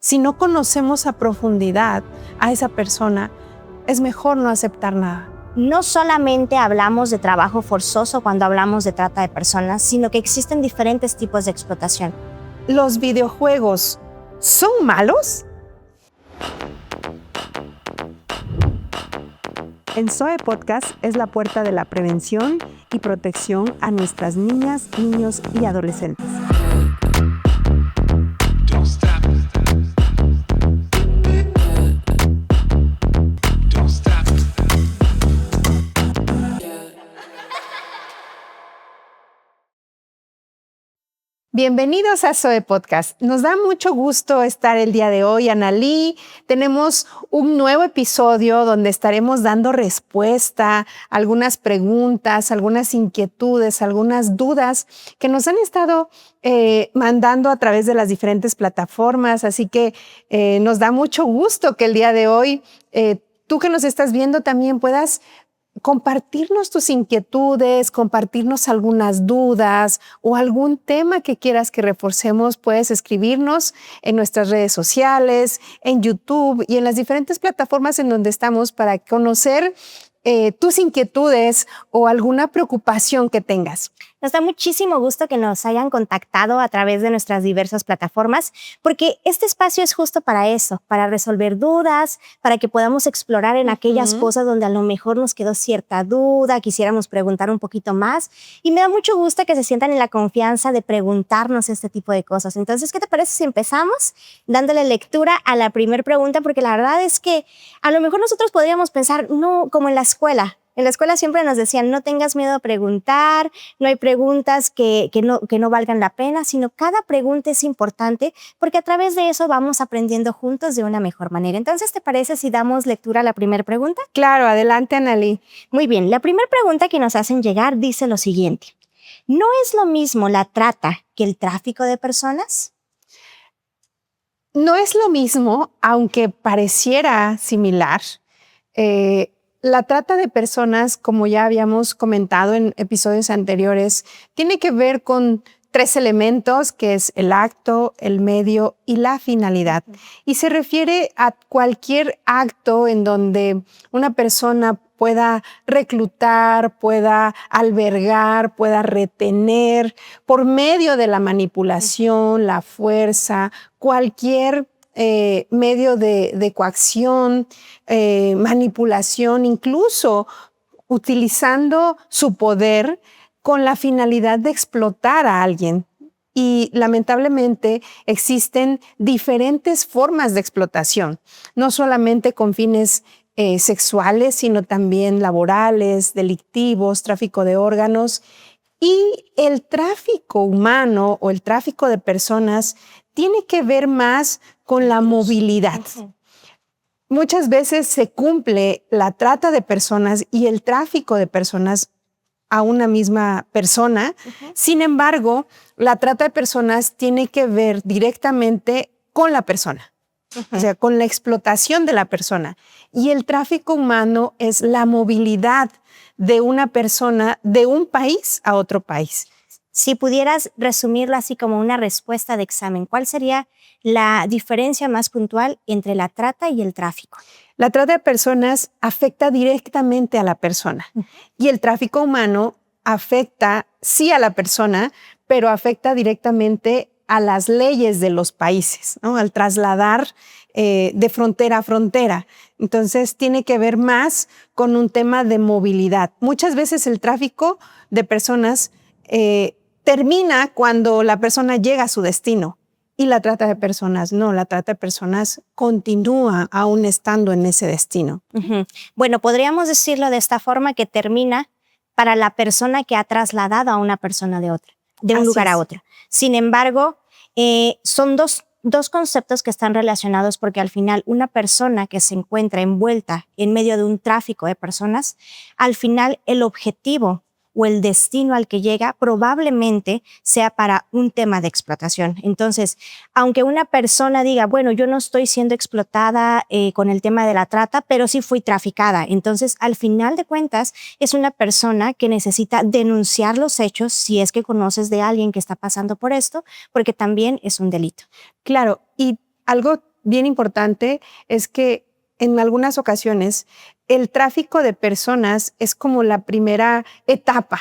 Si no conocemos a profundidad a esa persona, es mejor no aceptar nada. No solamente hablamos de trabajo forzoso cuando hablamos de trata de personas, sino que existen diferentes tipos de explotación. ¿Los videojuegos son malos? En Zoe Podcast es la puerta de la prevención y protección a nuestras niñas, niños y adolescentes. Bienvenidos a Zoe Podcast. Nos da mucho gusto estar el día de hoy, Analí. Tenemos un nuevo episodio donde estaremos dando respuesta a algunas preguntas, algunas inquietudes, algunas dudas que nos han estado mandando a través de las diferentes plataformas. Así que nos da mucho gusto que el día de hoy tú que nos estás viendo también puedas compartirnos tus inquietudes, compartirnos algunas dudas o algún tema que quieras que reforcemos. Puedes escribirnos en nuestras redes sociales, en YouTube y en las diferentes plataformas en donde estamos para conocer tus inquietudes o alguna preocupación que tengas. Nos da muchísimo gusto que nos hayan contactado a través de nuestras diversas plataformas, porque este espacio es justo para eso, para resolver dudas, para que podamos explorar en aquellas cosas donde a lo mejor nos quedó cierta duda, quisiéramos preguntar un poquito más. Y me da mucho gusto que se sientan en la confianza de preguntarnos este tipo de cosas. Entonces, ¿qué te parece si empezamos dándole lectura a la primera pregunta? Porque la verdad es que a lo mejor nosotros podríamos pensar, no, como en la escuela. En la escuela siempre nos decían, no tengas miedo a preguntar, no hay preguntas que no valgan la pena, sino cada pregunta es importante porque a través de eso vamos aprendiendo juntos de una mejor manera. Entonces, ¿te parece si damos lectura a la primera pregunta? Claro, adelante, Analí. Muy bien, la primera pregunta que nos hacen llegar dice lo siguiente. ¿No es lo mismo la trata que el tráfico de personas? No es lo mismo, aunque pareciera similar. La trata de personas, como ya habíamos comentado en episodios anteriores, tiene que ver con 3 elementos, que es el acto, el medio y la finalidad. Y se refiere a cualquier acto en donde una persona pueda reclutar, pueda albergar, pueda retener por medio de la manipulación, la fuerza, cualquier medio de coacción, manipulación, incluso utilizando su poder con la finalidad de explotar a alguien. Y lamentablemente existen diferentes formas de explotación, no solamente con fines sexuales, sino también laborales, delictivos, tráfico de órganos. Y el tráfico humano o el tráfico de personas tiene que ver más con la movilidad. Muchas veces se cumple la trata de personas y el tráfico de personas a una misma persona. Sin embargo, la trata de personas tiene que ver directamente con la persona, o sea, con la explotación de la persona. Y el tráfico humano es la movilidad de una persona de un país a otro país. Si pudieras resumirlo así como una respuesta de examen, ¿cuál sería la diferencia más puntual entre la trata y el tráfico? La trata de personas afecta directamente a la persona y el tráfico humano afecta sí a la persona, pero afecta directamente a las leyes de los países, ¿no? Al trasladar de frontera a frontera. Entonces tiene que ver más con un tema de movilidad. Muchas veces el tráfico de personas termina cuando la persona llega a su destino y la trata de personas no, la trata de personas continúa aún estando en ese destino. Bueno, podríamos decirlo de esta forma, que termina para la persona que ha trasladado a una persona de un lugar a otro. Sin embargo, son dos conceptos que están relacionados, porque al final una persona que se encuentra envuelta en medio de un tráfico de personas, al final el objetivo o el destino al que llega probablemente sea para un tema de explotación. Entonces, aunque una persona diga, bueno, yo no estoy siendo explotada con el tema de la trata, pero sí fui traficada. Entonces, al final de cuentas, es una persona que necesita denunciar los hechos si es que conoces de alguien que está pasando por esto, porque también es un delito. Claro, y algo bien importante es que en algunas ocasiones el tráfico de personas es como la primera etapa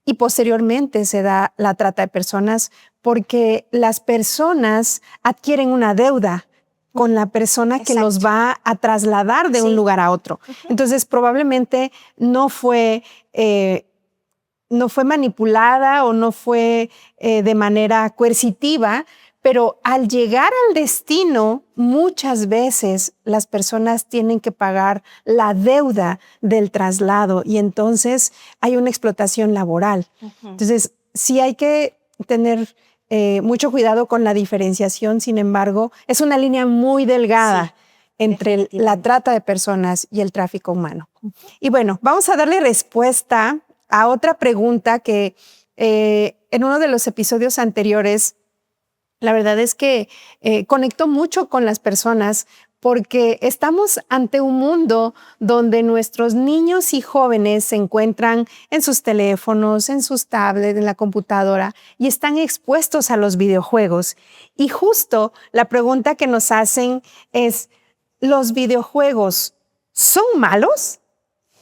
y posteriormente se da la trata de personas porque las personas adquieren una deuda con la persona que los va a trasladar de un lugar a otro. Entonces, probablemente no fue manipulada o no fue de manera coercitiva, pero al llegar al destino, muchas veces las personas tienen que pagar la deuda del traslado y entonces hay una explotación laboral. Entonces, sí hay que tener mucho cuidado con la diferenciación. Sin embargo, es una línea muy delgada entre la trata de personas y el tráfico humano. Y bueno, vamos a darle respuesta a otra pregunta que en uno de los episodios anteriores, la verdad es que conectó mucho con las personas porque estamos ante un mundo donde nuestros niños y jóvenes se encuentran en sus teléfonos, en sus tablets, en la computadora y están expuestos a los videojuegos. Y justo la pregunta que nos hacen es, ¿los videojuegos son malos?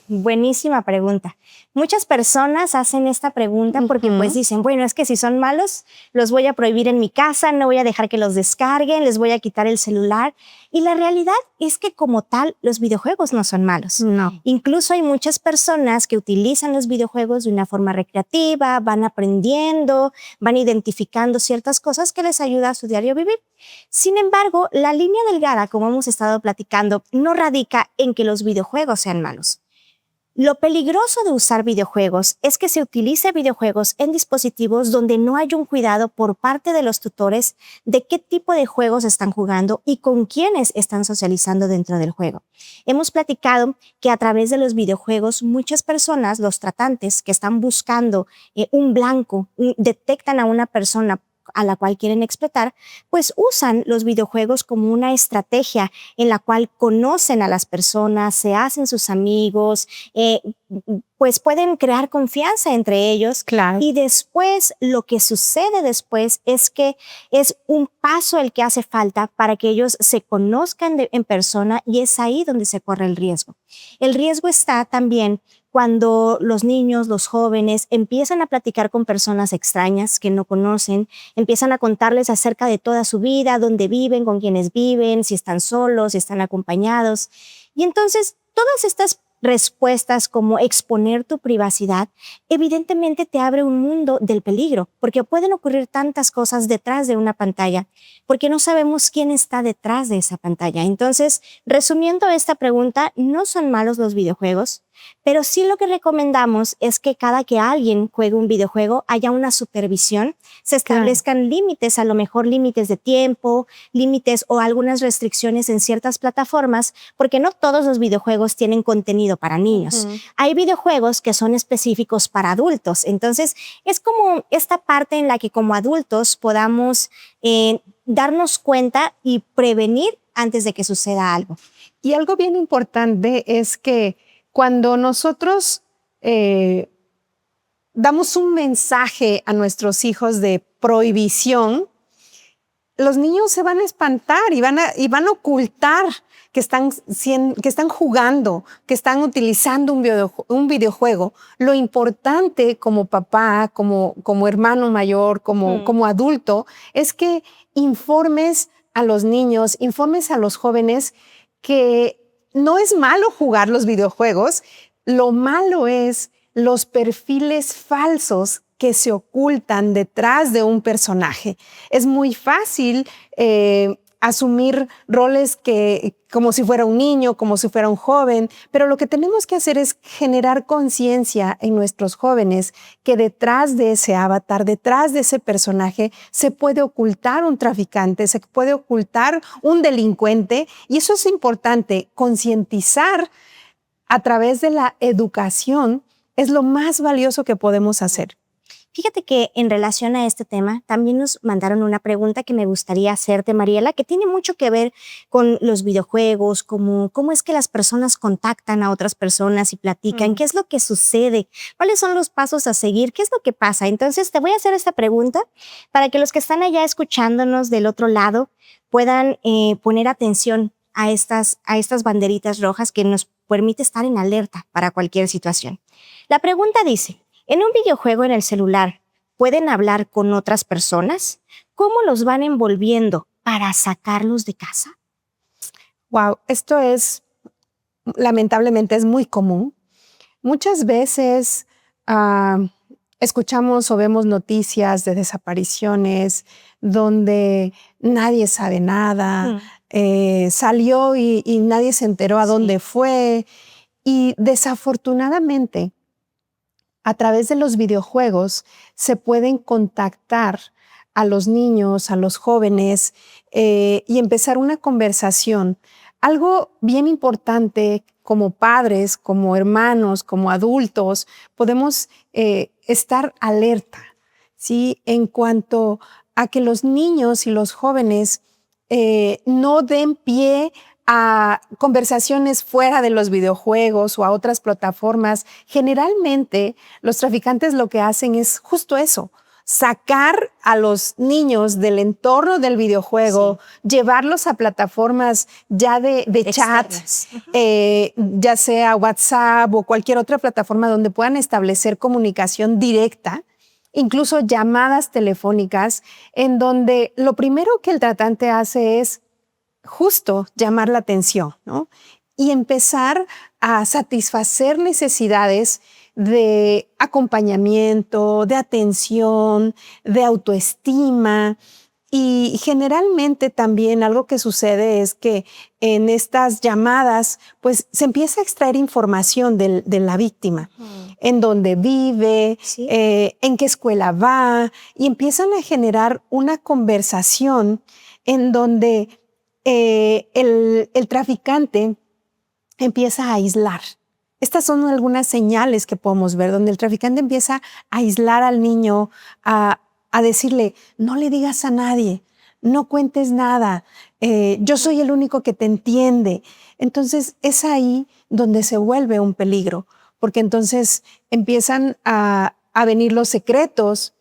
Buenísima pregunta. Muchas personas hacen esta pregunta porque pues dicen, bueno, es que si son malos, los voy a prohibir en mi casa, no voy a dejar que los descarguen, les voy a quitar el celular. Y la realidad es que como tal, los videojuegos no son malos. No. Incluso hay muchas personas que utilizan los videojuegos de una forma recreativa, van aprendiendo, van identificando ciertas cosas que les ayuda a su diario vivir. Sin embargo, la línea delgada, como hemos estado platicando, no radica en que los videojuegos sean malos. Lo peligroso de usar videojuegos es que se utilice videojuegos en dispositivos donde no hay un cuidado por parte de los tutores de qué tipo de juegos están jugando y con quiénes están socializando dentro del juego. Hemos platicado que a través de los videojuegos muchas personas, los tratantes que están buscando un blanco, detectan a una persona a la cual quieren explotar, pues usan los videojuegos como una estrategia en la cual conocen a las personas, se hacen sus amigos, pues pueden crear confianza entre ellos. Claro. Y después, lo que sucede después es que es un paso el que hace falta para que ellos se conozcan en persona y es ahí donde se corre el riesgo. El riesgo está también cuando los niños, los jóvenes empiezan a platicar con personas extrañas que no conocen, empiezan a contarles acerca de toda su vida, dónde viven, con quiénes viven, si están solos, si están acompañados. Y entonces todas estas respuestas como exponer tu privacidad, evidentemente te abre un mundo del peligro, porque pueden ocurrir tantas cosas detrás de una pantalla, porque no sabemos quién está detrás de esa pantalla. Entonces, resumiendo esta pregunta, no son malos los videojuegos, pero sí lo que recomendamos es que cada que alguien juegue un videojuego haya una supervisión, se establezcan límites, a lo mejor límites de tiempo, límites o algunas restricciones en ciertas plataformas, porque no todos los videojuegos tienen contenido para niños. Hay videojuegos que son específicos para adultos, entonces es como esta parte en la que como adultos podamos darnos cuenta y prevenir antes de que suceda algo. Y algo bien importante es que cuando nosotros damos un mensaje a nuestros hijos de prohibición, los niños se van a espantar y van a ocultar que están jugando, que están utilizando un videojuego. Lo importante como papá, como hermano mayor, como adulto, es que informes a los niños, informes a los jóvenes que no es malo jugar los videojuegos, lo malo es los perfiles falsos que se ocultan detrás de un personaje. Es muy fácil asumir roles como si fuera un niño, como si fuera un joven, pero lo que tenemos que hacer es generar conciencia en nuestros jóvenes que detrás de ese avatar, detrás de ese personaje, se puede ocultar un traficante, se puede ocultar un delincuente, y eso es importante. Concientizar a través de la educación es lo más valioso que podemos hacer. Fíjate que en relación a este tema, también nos mandaron una pregunta que me gustaría hacerte, Mariela, que tiene mucho que ver con los videojuegos, como cómo es que las personas contactan a otras personas y platican, qué es lo que sucede, cuáles son los pasos a seguir, qué es lo que pasa. Entonces, te voy a hacer esta pregunta para que los que están allá escuchándonos del otro lado puedan poner atención a estas banderitas rojas que nos permite estar en alerta para cualquier situación. La pregunta dice, ¿en un videojuego en el celular pueden hablar con otras personas? ¿Cómo los van envolviendo para sacarlos de casa? Wow, esto es, lamentablemente, es muy común. Muchas veces escuchamos o vemos noticias de desapariciones donde nadie sabe nada, salió y nadie se enteró a dónde fue. Y desafortunadamente, a través de los videojuegos se pueden contactar a los niños, a los jóvenes y empezar una conversación. Algo bien importante como padres, como hermanos, como adultos, podemos estar alerta, ¿sí? En cuanto a que los niños y los jóvenes no den pie a conversaciones fuera de los videojuegos o a otras plataformas. Generalmente, los traficantes lo que hacen es justo eso, sacar a los niños del entorno del videojuego, llevarlos a plataformas ya de chat, ya sea WhatsApp o cualquier otra plataforma donde puedan establecer comunicación directa, incluso llamadas telefónicas, en donde lo primero que el tratante hace es justo llamar la atención, ¿no? Y empezar a satisfacer necesidades de acompañamiento, de atención, de autoestima. Y generalmente también algo que sucede es que en estas llamadas pues se empieza a extraer información de la víctima, en dónde vive, en qué escuela va, y empiezan a generar una conversación en donde el traficante empieza a aislar. Estas son algunas señales que podemos ver, donde el traficante empieza a aislar al niño, a decirle, no le digas a nadie, no cuentes nada, yo soy el único que te entiende. Entonces es ahí donde se vuelve un peligro, porque entonces empiezan a venir los secretos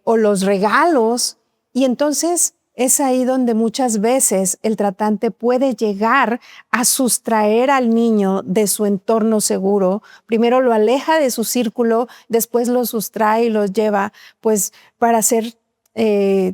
o los regalos, y entonces es ahí donde muchas veces el tratante puede llegar a sustraer al niño de su entorno seguro. Primero lo aleja de su círculo, después lo sustrae y lo lleva pues para ser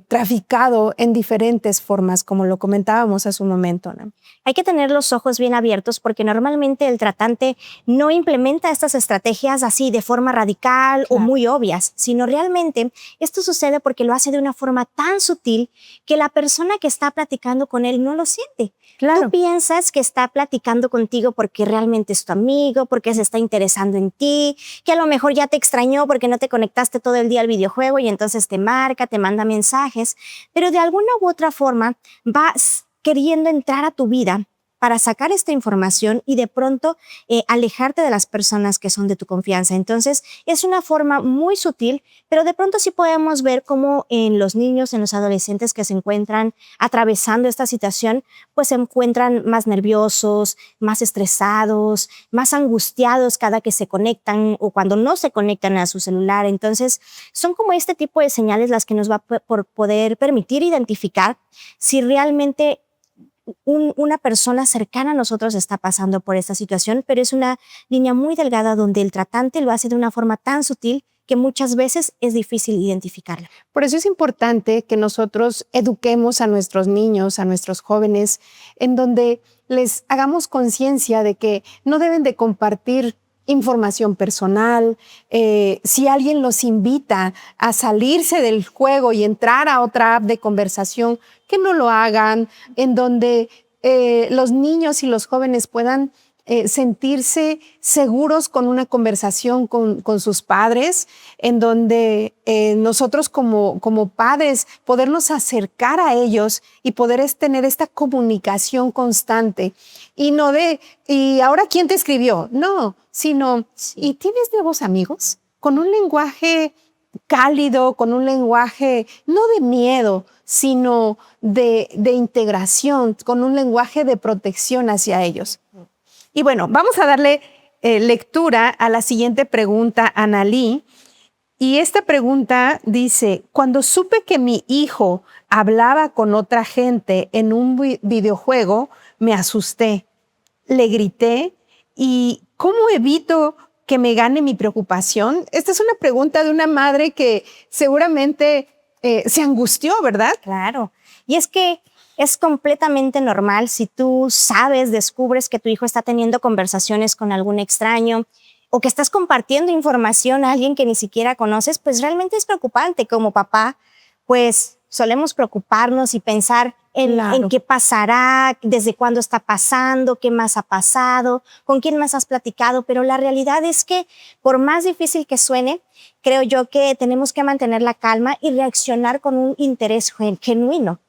traficado en diferentes formas, como lo comentábamos hace un momento, ¿no? Hay que tener los ojos bien abiertos porque normalmente el tratante no implementa estas estrategias así de forma radical o muy obvias, sino realmente esto sucede porque lo hace de una forma tan sutil que la persona que está platicando con él no lo siente. Tú piensas que está platicando contigo porque realmente es tu amigo, porque se está interesando en ti, que a lo mejor ya te extrañó porque no te conectaste todo el día al videojuego y entonces te marca, te manda mensajes, pero de alguna u otra forma vas queriendo entrar a tu vida para sacar esta información y de pronto alejarte de las personas que son de tu confianza. Entonces, es una forma muy sutil, pero de pronto sí podemos ver cómo en los niños, en los adolescentes que se encuentran atravesando esta situación, pues se encuentran más nerviosos, más estresados, más angustiados cada que se conectan o cuando no se conectan a su celular. Entonces, son como este tipo de señales las que nos va a poder permitir identificar si realmente una persona cercana a nosotros está pasando por esta situación, pero es una línea muy delgada donde el tratante lo hace de una forma tan sutil que muchas veces es difícil identificarla. Por eso es importante que nosotros eduquemos a nuestros niños, a nuestros jóvenes, en donde les hagamos conciencia de que no deben de compartir información personal. Si alguien los invita a salirse del juego y entrar a otra app de conversación, que no lo hagan, en donde los niños y los jóvenes puedan sentirse seguros con una conversación con sus padres, en donde nosotros como padres podernos acercar a ellos y poder tener esta comunicación constante. Y no ¿y ahora quién te escribió? No, sino, ¿y tienes nuevos amigos? Con un lenguaje cálido, con un lenguaje no de miedo, sino de integración, con un lenguaje de protección hacia ellos. Y bueno, vamos a darle lectura a la siguiente pregunta, Analí. Y esta pregunta dice, cuando supe que mi hijo hablaba con otra gente en un videojuego, me asusté, le grité y ¿cómo evito que me gane mi preocupación? Esta es una pregunta de una madre que seguramente se angustió, ¿verdad? Claro. Y es que es completamente normal si tú sabes, descubres que tu hijo está teniendo conversaciones con algún extraño o que estás compartiendo información a alguien que ni siquiera conoces, pues realmente es preocupante. Como papá, pues solemos preocuparnos y pensar en qué pasará, desde cuándo está pasando, qué más ha pasado, con quién más has platicado, pero la realidad es que por más difícil que suene, creo yo que tenemos que mantener la calma y reaccionar con un interés genuino.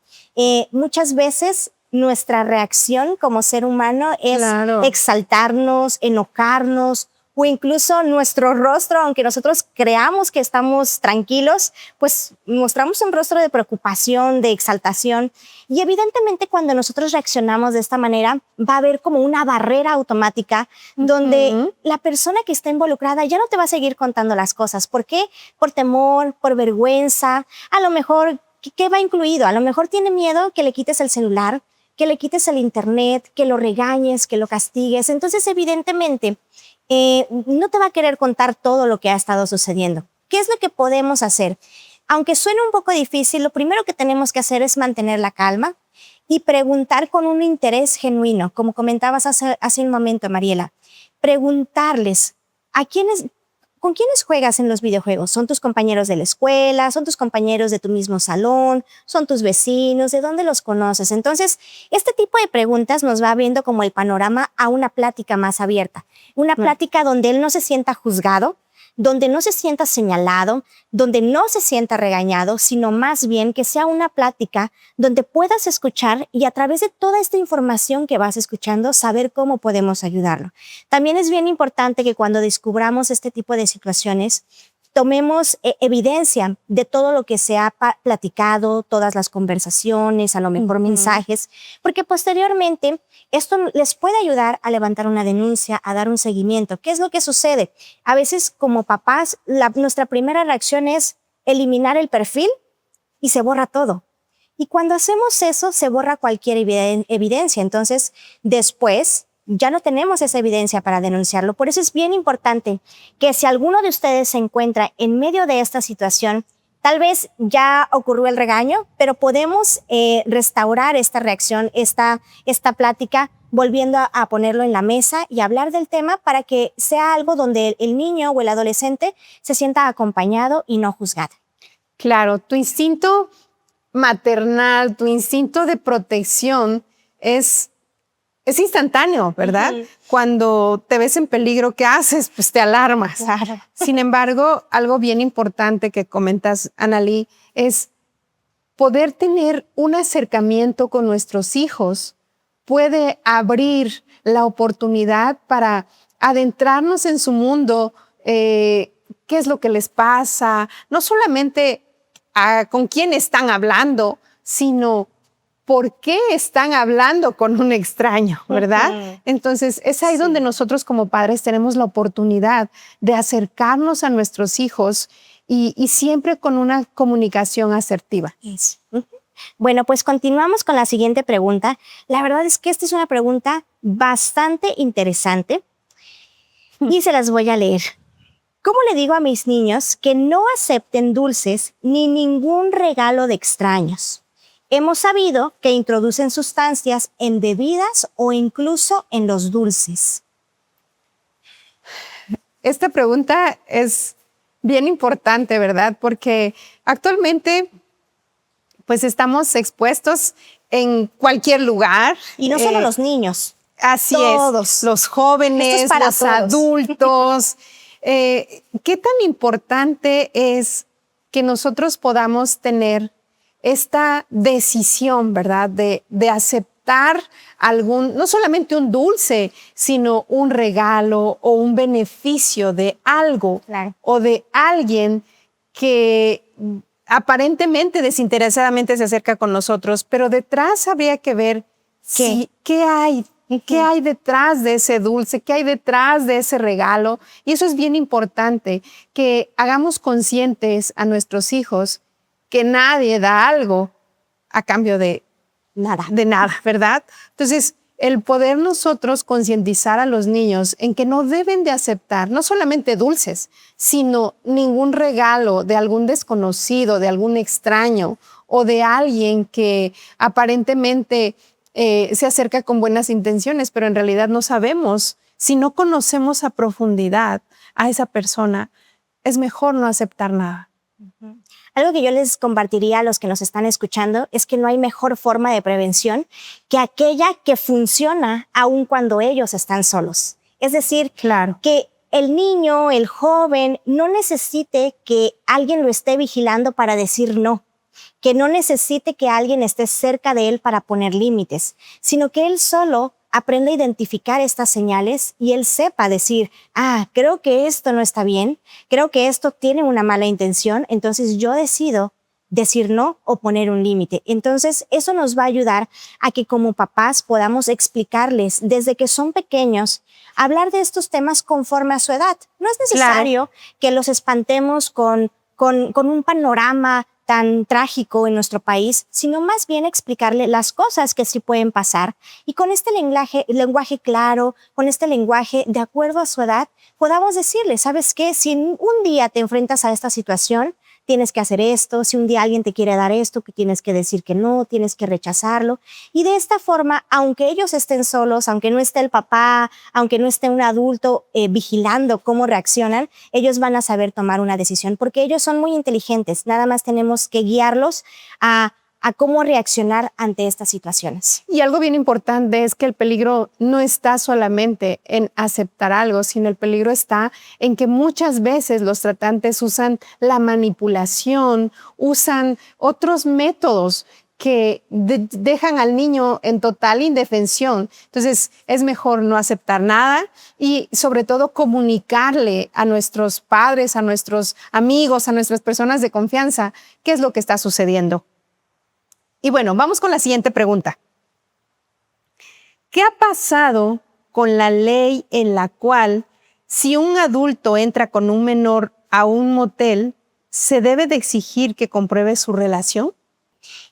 Muchas veces nuestra reacción como ser humano es exaltarnos, enojarnos, o incluso nuestro rostro, aunque nosotros creamos que estamos tranquilos, pues mostramos un rostro de preocupación, de exaltación. Y evidentemente cuando nosotros reaccionamos de esta manera, va a haber como una barrera automática donde la persona que está involucrada ya no te va a seguir contando las cosas. ¿Por qué? Por temor, por vergüenza, a lo mejor, ¿qué va incluido? A lo mejor tiene miedo que le quites el celular, que le quites el internet, que lo regañes, que lo castigues. Entonces, evidentemente, no te va a querer contar todo lo que ha estado sucediendo. ¿Qué es lo que podemos hacer? Aunque suene un poco difícil, lo primero que tenemos que hacer es mantener la calma y preguntar con un interés genuino, como comentabas hace un momento, Mariela. Preguntarles ¿con quiénes juegas en los videojuegos? ¿Son tus compañeros de la escuela? ¿Son tus compañeros de tu mismo salón? ¿Son tus vecinos? ¿De dónde los conoces? Entonces, este tipo de preguntas nos va abriendo como el panorama a una plática más abierta. Una plática donde él no se sienta juzgado, donde no se sienta señalado, donde no se sienta regañado, sino más bien que sea una plática donde puedas escuchar y a través de toda esta información que vas escuchando, saber cómo podemos ayudarlo. También es bien importante que cuando descubramos este tipo de situaciones, tomemos evidencia de todo lo que se ha platicado, todas las conversaciones, a lo mejor mensajes, porque posteriormente esto les puede ayudar a levantar una denuncia, a dar un seguimiento. ¿Qué es lo que sucede? A veces como papás, nuestra primera reacción es eliminar el perfil y se borra todo. Y cuando hacemos eso, se borra cualquier evidencia. Entonces, después ya no tenemos esa evidencia para denunciarlo. Por eso es bien importante que si alguno de ustedes se encuentra en medio de esta situación, tal vez ya ocurrió el regaño, pero podemos restaurar esta reacción, esta plática, volviendo a ponerlo en la mesa y hablar del tema para que sea algo donde el niño o el adolescente se sienta acompañado y no juzgado. Claro, tu instinto maternal, tu instinto de protección es instantáneo, ¿verdad? Cuando te ves en peligro, ¿qué haces? Pues te alarmas. Claro. Sin embargo, algo bien importante que comentas, Analí, es poder tener un acercamiento con nuestros hijos puede abrir la oportunidad para adentrarnos en su mundo, qué es lo que les pasa, no solamente con quién están hablando, sino por qué están hablando con un extraño, ¿verdad? Entonces, es ahí donde nosotros como padres tenemos la oportunidad de acercarnos a nuestros hijos y siempre con una comunicación asertiva. Bueno, pues continuamos con la siguiente pregunta. La verdad es que esta es una pregunta bastante interesante y se las voy a leer. ¿Cómo le digo a mis niños que no acepten dulces ni ningún regalo de extraños? Hemos sabido que introducen sustancias en bebidas o incluso en los dulces. Esta pregunta es bien importante, ¿verdad? Porque actualmente pues estamos expuestos en cualquier lugar. Y no solo los niños. Así todos. es, los jóvenes, los adultos. ¿Qué tan importante es que nosotros podamos tener esta decisión, ¿verdad? De aceptar no solamente un dulce, sino un regalo o un beneficio de algo o de alguien que aparentemente desinteresadamente se acerca con nosotros, pero detrás habría que ver qué hay. ¿Qué hay detrás de ese dulce? ¿Qué hay detrás de ese regalo? Y eso es bien importante, que hagamos conscientes a nuestros hijos que nadie da algo a cambio de nada, ¿verdad? Entonces, el poder nosotros concientizar a los niños en que no deben de aceptar no solamente dulces, sino ningún regalo de algún desconocido, de algún extraño o de alguien que aparentemente se acerca con buenas intenciones, pero en realidad no sabemos. Si no conocemos a profundidad a esa persona, es mejor no aceptar nada. Algo que yo les compartiría a los que nos están escuchando es que no hay mejor forma de prevención que aquella que funciona aun cuando ellos están solos. Es decir, que el niño, el joven, no necesite que alguien lo esté vigilando para decir no, que no necesite que alguien esté cerca de él para poner límites, sino que él solo aprenda a identificar estas señales y él sepa decir, creo que esto no está bien, creo que esto tiene una mala intención, entonces yo decido decir no o poner un límite. Entonces eso nos va a ayudar a que como papás podamos explicarles desde que son pequeños, hablar de estos temas conforme a su edad. No es necesario que los espantemos con un panorama tan trágico en nuestro país, sino más bien explicarle las cosas que sí pueden pasar y con este lenguaje claro, con este lenguaje de acuerdo a su edad, podamos decirle, ¿sabes qué? Si un día te enfrentas a esta situación, tienes que hacer esto, si un día alguien te quiere dar esto, que tienes que decir que no, tienes que rechazarlo. Y de esta forma, aunque ellos estén solos, aunque no esté el papá, aunque no esté un adulto vigilando cómo reaccionan, ellos van a saber tomar una decisión, porque ellos son muy inteligentes. Nada más tenemos que guiarlos a cómo reaccionar ante estas situaciones. Y algo bien importante es que el peligro no está solamente en aceptar algo, sino el peligro está en que muchas veces los tratantes usan la manipulación, usan otros métodos que dejan al niño en total indefensión. Entonces, es mejor no aceptar nada y, sobre todo, comunicarle a nuestros padres, a nuestros amigos, a nuestras personas de confianza qué es lo que está sucediendo. Y bueno, vamos con la siguiente pregunta. ¿Qué ha pasado con la ley en la cual si un adulto entra con un menor a un motel, se debe de exigir que compruebe su relación?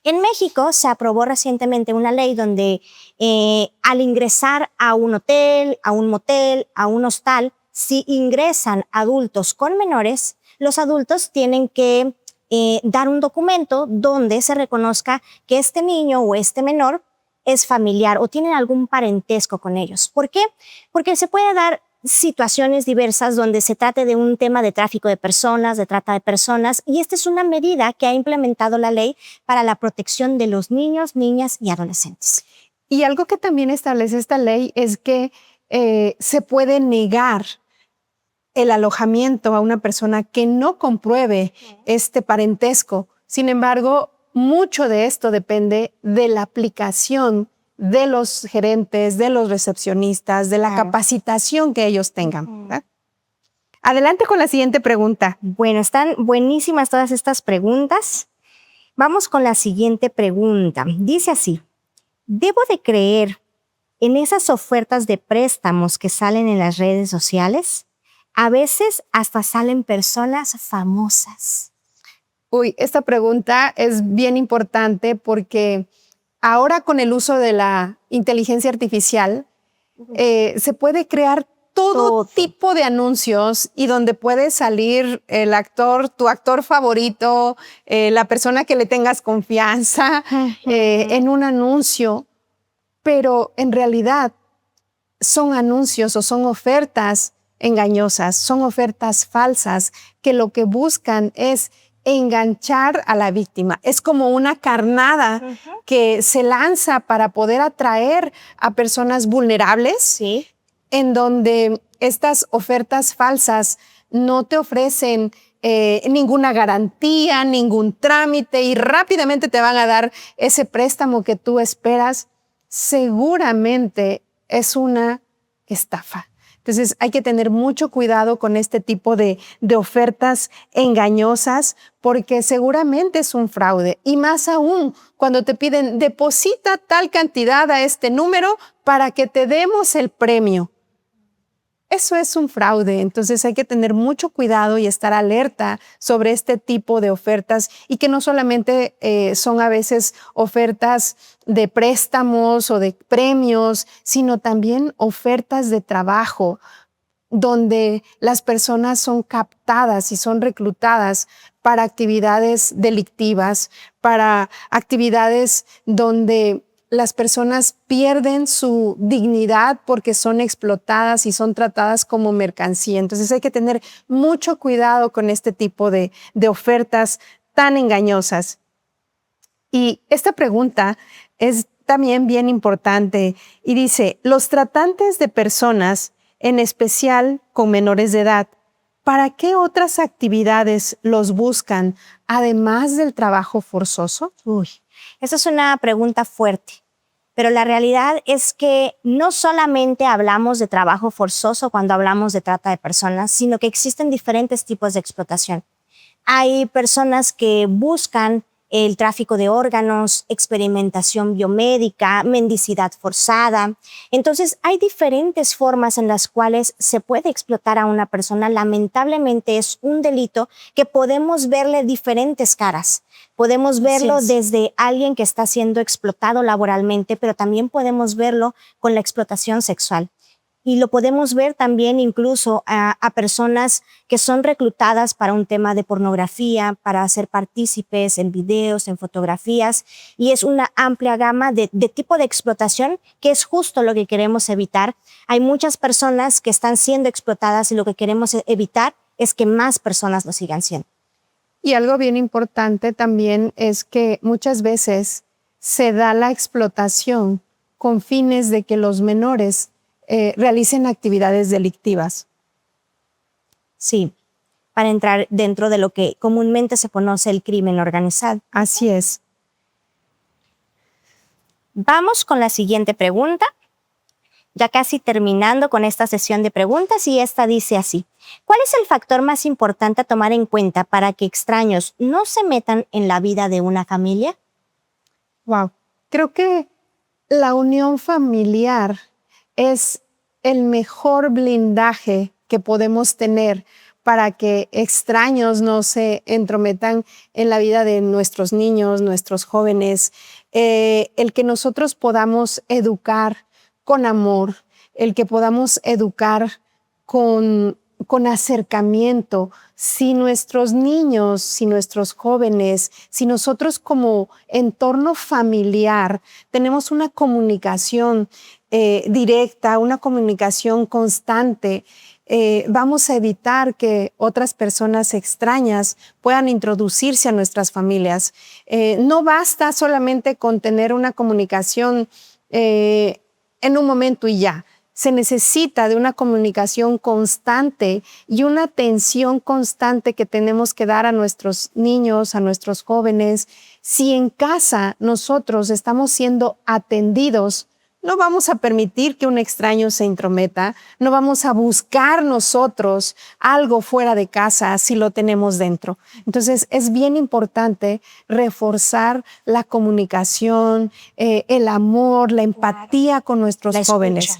En México se aprobó recientemente una ley donde al ingresar a un hotel, a un motel, a un hostal, si ingresan adultos con menores, los adultos tienen que dar un documento donde se reconozca que este niño o este menor es familiar o tienen algún parentesco con ellos. ¿Por qué? Porque se puede dar situaciones diversas donde se trate de un tema de tráfico de personas, de trata de personas, y esta es una medida que ha implementado la ley para la protección de los niños, niñas y adolescentes. Y algo que también establece esta ley es que se puede negar el alojamiento a una persona que no compruebe este parentesco. Sin embargo, mucho de esto depende de la aplicación de los gerentes, de los recepcionistas, de la capacitación que ellos tengan, ¿verdad? Adelante con la siguiente pregunta. Bueno, están buenísimas todas estas preguntas. Vamos con la siguiente pregunta. Dice así, ¿debo de creer en esas ofertas de préstamos que salen en las redes sociales? A veces hasta salen personas famosas. Uy, esta pregunta es bien importante porque ahora con el uso de la inteligencia artificial se puede crear todo tipo de anuncios y donde puede salir el actor, tu actor favorito, la persona que le tengas confianza en un anuncio, pero en realidad son anuncios o son ofertas engañosas, son ofertas falsas que lo que buscan es enganchar a la víctima. Es como una carnada que se lanza para poder atraer a personas vulnerables, en donde estas ofertas falsas no te ofrecen ninguna garantía, ningún trámite y rápidamente te van a dar ese préstamo que tú esperas. Seguramente es una estafa. Entonces hay que tener mucho cuidado con este tipo de ofertas engañosas porque seguramente es un fraude. Y más aún cuando te piden deposita tal cantidad a este número para que te demos el premio. Eso es un fraude, entonces hay que tener mucho cuidado y estar alerta sobre este tipo de ofertas y que no solamente son a veces ofertas de préstamos o de premios, sino también ofertas de trabajo donde las personas son captadas y son reclutadas para actividades delictivas, para actividades donde las personas pierden su dignidad porque son explotadas y son tratadas como mercancía. Entonces hay que tener mucho cuidado con este tipo de ofertas tan engañosas. Y esta pregunta es también bien importante y dice, los tratantes de personas, en especial con menores de edad, ¿para qué otras actividades los buscan además del trabajo forzoso? Uy, esa es una pregunta fuerte, pero la realidad es que no solamente hablamos de trabajo forzoso cuando hablamos de trata de personas, sino que existen diferentes tipos de explotación. Hay personas que buscan el tráfico de órganos, experimentación biomédica, mendicidad forzada. Entonces, hay diferentes formas en las cuales se puede explotar a una persona. Lamentablemente es un delito que podemos verle diferentes caras. Podemos verlo desde alguien que está siendo explotado laboralmente, pero también podemos verlo con la explotación sexual. Y lo podemos ver también incluso a personas que son reclutadas para un tema de pornografía, para ser partícipes en videos, en fotografías. Y es una amplia gama de tipo de explotación que es justo lo que queremos evitar. Hay muchas personas que están siendo explotadas y lo que queremos evitar es que más personas lo sigan siendo. Y algo bien importante también es que muchas veces se da la explotación con fines de que los menores realicen actividades delictivas. Sí, para entrar dentro de lo que comúnmente se conoce el crimen organizado. Así es. Vamos con la siguiente pregunta, ya casi terminando con esta sesión de preguntas, y esta dice así. ¿Cuál es el factor más importante a tomar en cuenta para que extraños no se metan en la vida de una familia? Wow, creo que la unión familiar es el mejor blindaje que podemos tener para que extraños no se entrometan en la vida de nuestros niños, nuestros jóvenes. El que nosotros podamos educar con amor, el que podamos educar con acercamiento. Si nuestros niños, si nuestros jóvenes, si nosotros como entorno familiar tenemos una comunicación directa, una comunicación constante, vamos a evitar que otras personas extrañas puedan introducirse a nuestras familias. No basta solamente con tener una comunicación en un momento y ya. Se necesita de una comunicación constante y una atención constante que tenemos que dar a nuestros niños, a nuestros jóvenes. Si en casa nosotros estamos siendo atendidos, no vamos a permitir que un extraño se intrometa, no vamos a buscar nosotros algo fuera de casa si lo tenemos dentro. Entonces es bien importante reforzar la comunicación, el amor, la empatía con nuestros jóvenes.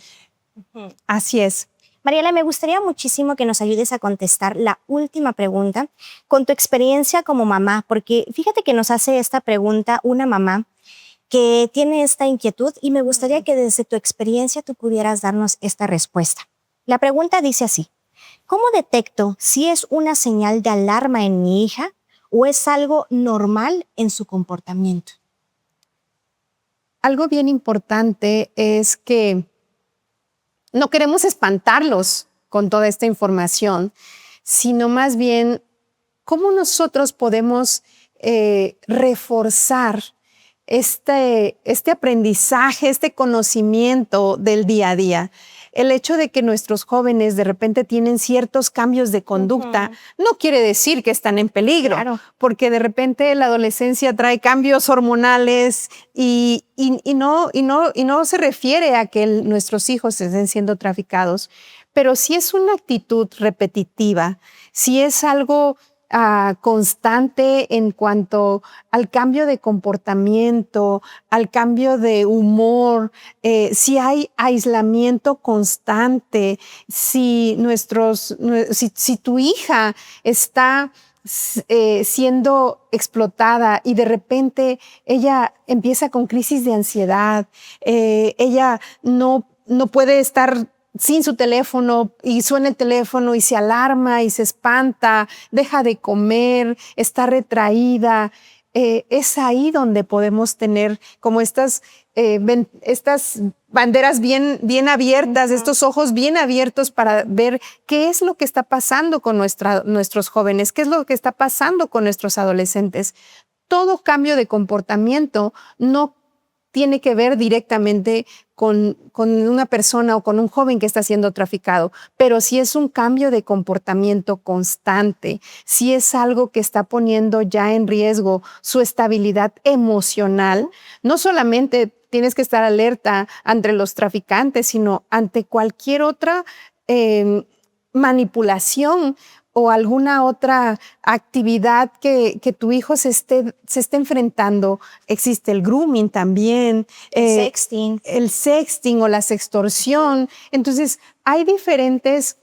Así es. Mariela, me gustaría muchísimo que nos ayudes a contestar la última pregunta con tu experiencia como mamá, porque fíjate que nos hace esta pregunta una mamá que tiene esta inquietud y me gustaría que desde tu experiencia tú pudieras darnos esta respuesta. La pregunta dice así: ¿cómo detecto si es una señal de alarma en mi hija o es algo normal en su comportamiento? Algo bien importante es que no queremos espantarlos con toda esta información, sino más bien cómo nosotros podemos reforzar este aprendizaje, este conocimiento del día a día. El hecho de que nuestros jóvenes de repente tienen ciertos cambios de conducta no quiere decir que están en peligro, porque de repente la adolescencia trae cambios hormonales y no se refiere a que nuestros hijos estén siendo traficados, pero si es una actitud repetitiva, si es algo constante en cuanto al cambio de comportamiento, al cambio de humor, si hay aislamiento constante, si tu hija está siendo explotada y de repente ella empieza con crisis de ansiedad, ella no puede estar sin su teléfono y suena el teléfono y se alarma y se espanta, deja de comer, está retraída. Es ahí donde podemos tener como estas banderas bien abiertas, estos ojos bien abiertos para ver qué es lo que está pasando con nuestros jóvenes, qué es lo que está pasando con nuestros adolescentes. Todo cambio de comportamiento no tiene que ver directamente con una persona o con un joven que está siendo traficado, pero si es un cambio de comportamiento constante, si es algo que está poniendo ya en riesgo su estabilidad emocional, no solamente tienes que estar alerta ante los traficantes, sino ante cualquier otra manipulación o alguna otra actividad que tu hijo se esté enfrentando. Existe el grooming también. El sexting o la sextorsión. Entonces, hay diferentes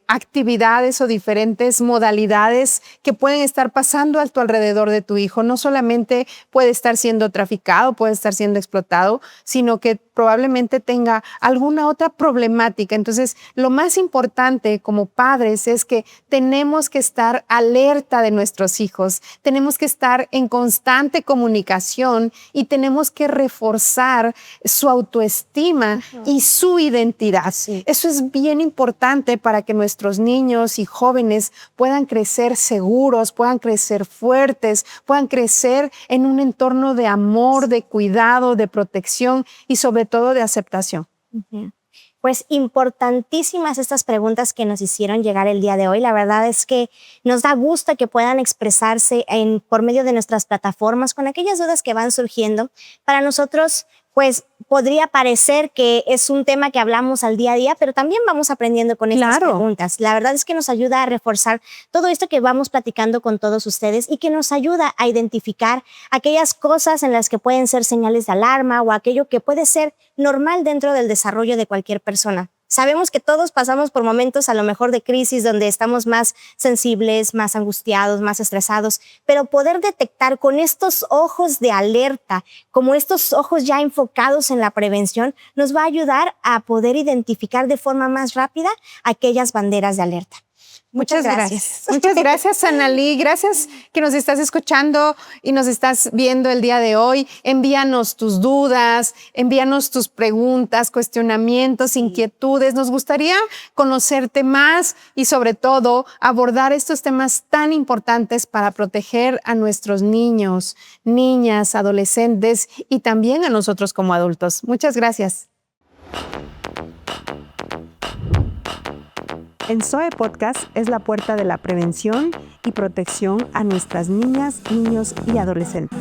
actividades o diferentes modalidades que pueden estar pasando a tu alrededor de tu hijo. No solamente puede estar siendo traficado, puede estar siendo explotado, sino que probablemente tenga alguna otra problemática. Entonces, lo más importante como padres es que tenemos que estar alerta de nuestros hijos, tenemos que estar en constante comunicación y tenemos que reforzar su autoestima y su identidad. Sí. Eso es bien importante para que nuestros niños y jóvenes puedan crecer seguros, puedan crecer fuertes, puedan crecer en un entorno de amor, de cuidado, de protección y sobre todo de aceptación. Pues importantísimas estas preguntas que nos hicieron llegar el día de hoy. La verdad es que nos da gusto que puedan expresarse por medio de nuestras plataformas con aquellas dudas que van surgiendo. Para nosotros, pues podría parecer que es un tema que hablamos al día a día, pero también vamos aprendiendo con estas preguntas. La verdad es que nos ayuda a reforzar todo esto que vamos platicando con todos ustedes y que nos ayuda a identificar aquellas cosas en las que pueden ser señales de alarma o aquello que puede ser normal dentro del desarrollo de cualquier persona. Sabemos que todos pasamos por momentos a lo mejor de crisis donde estamos más sensibles, más angustiados, más estresados, pero poder detectar con estos ojos de alerta, como estos ojos ya enfocados en la prevención, nos va a ayudar a poder identificar de forma más rápida aquellas banderas de alerta. Muchas gracias. Muchas gracias, Analí. Gracias que nos estás escuchando y nos estás viendo el día de hoy. Envíanos tus dudas, envíanos tus preguntas, cuestionamientos, inquietudes. Nos gustaría conocerte más y sobre todo abordar estos temas tan importantes para proteger a nuestros niños, niñas, adolescentes y también a nosotros como adultos. Muchas gracias. En Zoe Podcast es la puerta de la prevención y protección a nuestras niñas, niños y adolescentes.